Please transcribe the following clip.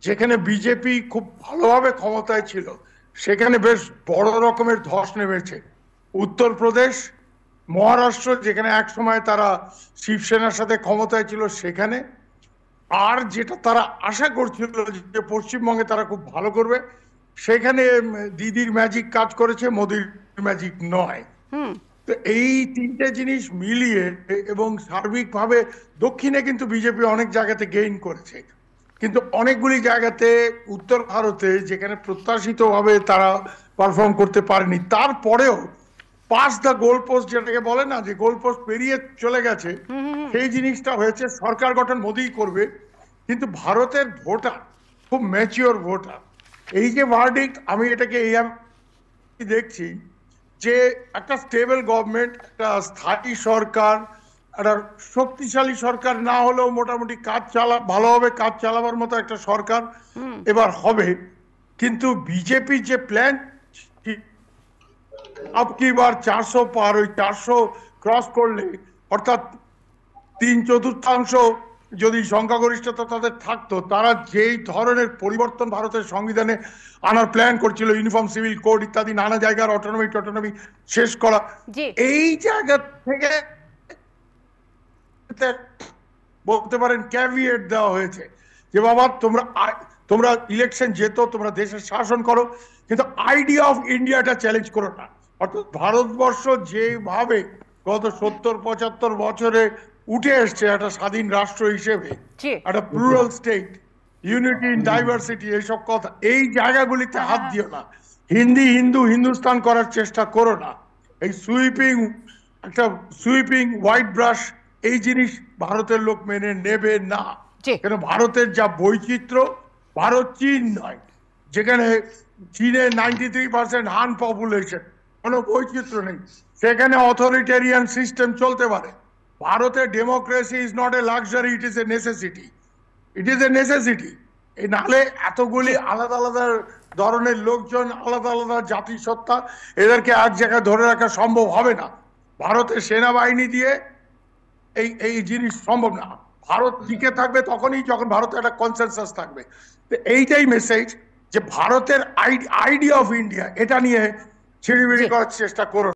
যেখানে বিজেপি খুব ভালোভাবে ক্ষমতায় ছিল, সেখানে বেশ বড় রকমের ধস নেমেছে। উত্তরপ্রদেশ, মহারাষ্ট্র, যেখানে এক সময় তারা শিবসেনার সাথে ক্ষমতায় ছিল সেখানে। আর যেটা তারা আশা করছিল যে পশ্চিমবঙ্গে তারা খুব ভালো করবে, সেখানে দিদির ম্যাজিক কাজ করেছে, মোদির ম্যাজিক নয়। হুম। তো এই তিনটে জিনিস মিলিয়ে এবং সার্বিকভাবে দক্ষিণে কিন্তু বিজেপি অনেক জায়গাতে গেইন করেছে, কিন্তু অনেকগুলি জায়গাতে উত্তর ভারতে যেখানে প্রত্যাশিতভাবে তারা পারফর্ম করতে পারেনি, তারপরেও পাস দ্য গোল পোস্ট, যেটাকে বলে না, যে গোল পোস্ট পেরিয়ে চলে গেছে, হুম। হুম। হুম। সেই জিনিসটা হয়েছে। সরকার গঠন মোদিই করবে, কিন্তু ভারতের ভোটার খুব ম্যাচিওর ভোটার। এই যে ভার্ডিক্ট, আমি এটাকে এই আমি দেখছি যে একটা স্টেবল গভর্নমেন্ট, একটা স্থায়ী সরকার, একটা শক্তিশালী সরকার না হলেও মোটামুটি ভালোভাবে কাজ চালাবার মতো একটা সরকার হুম। এবার হবে। কিন্তু বিজেপির যে প্ল্যান, আপ কি বার 400 পার, ওই 400 ক্রস করলে, অর্থাৎ 3/4 যদি সংখ্যাগরিষ্ঠতা তাদের থাকতো, তারা যেই ধরনের পরিবর্তন ভারতের সংবিধানে আনার প্ল্যান করছিল, ইউনিফর্ম সিভিল কোড ইত্যাদি, নানা জায়গার অটোনমি শেষ করা, জি। এই জায়গা থেকে বলতে পারেন ক্যাভিয়েট দেওয়া হয়েছে যে বাবা, তোমরা ইলেকশন যেত, তোমরা দেশের শাসন করো, কিন্তু আইডিয়া অফ ইন্ডিয়াটা চ্যালেঞ্জ করো না। অর্থাৎ ভারতবর্ষ যেভাবে গত 70-75 বছরে উঠে এসছে একটা স্বাধীন রাষ্ট্র হিসেবে, জি। একটা plural state, unity in diversity, এইসব কথা, এই জায়গাগুলিতে হ্যাঁ, হাত হ্যাঁ। দিও না। হিন্দুস্তান করার চেষ্টা করো না। এই একটা সুইপিং হোয়াইট ব্রাশ, এই জিনিস ভারতের লোক মেনে নেবে না। জি। কেন, ভারতের যা বৈচিত্র্য, ভারত চীন নয়, যেখানে চীনে 93% হান পপুলেশন, কোনো বৈচিত্র্য নেই, সেখানে অথরিটেরিয়ান সিস্টেম চলতে পারে। ভারতে democracy is not a luxury, it is a necessity. It is a necessity. এই নাহলে জি। এতগুলি আলাদা আলাদা ধরনের লোকজন, আলাদা আলাদা জাতিসত্তা, এদেরকে এক জায়গায় ধরে রাখা সম্ভব হবে না। ভারতের সেনাবাহিনী দিয়ে এই এই জিনিস সম্ভব না। ভারত টিকে থাকবে তখনই যখন ভারতে একটা কনসেনসাস থাকবে। তো এইটাই মেসেজ, যে ভারতের আইডিয়া অফ ইন্ডিয়া, এটা নিয়ে ছিড়িবিড়ি জি। করার চেষ্টা করো।